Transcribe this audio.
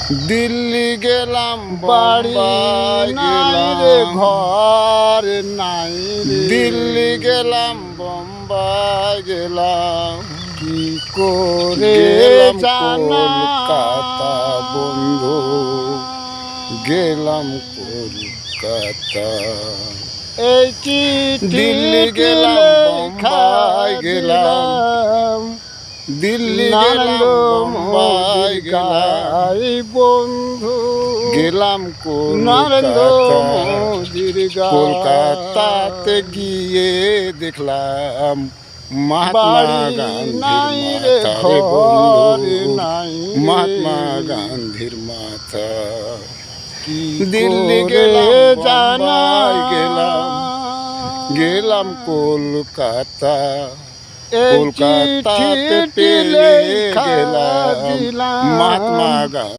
দিল্লি গেলাম, বাড়ি বোম্বাই নাই রে, গেলাম, ঘর নাই রে, দিল্লি গেলাম, বোম্বাই গেলাম, কি করে গেলাম জানা কলকাতা বন্ধু, গেলাম কলকাতা। এই চিঠি দিল্লি গেলাম, বোম্বাই গেলাম, দিল্লি গেলাম, নরেন্দ্র বোম্বাই মোদির গেলাম, গাই বন্ধু, গেলাম নরেন্দ্র কলকাতা। মোদির গাই। কলকাতাতে গিয়ে দেখলাম মহাত্মা বাড়ি গান্ধীর নাই রে, মাথা রে ঘর বন্ধু, নাই রে, মহাত্মা গান্ধীর মাথা। কি দিল্লি করে গেলাম, জানা বোম্বাই গেলাম, গেলাম কলকাতা। এই কলকাতাতে চিঠি পেয়ে লেখা গেলাম দিলাম মহাত্মা গান্ধী।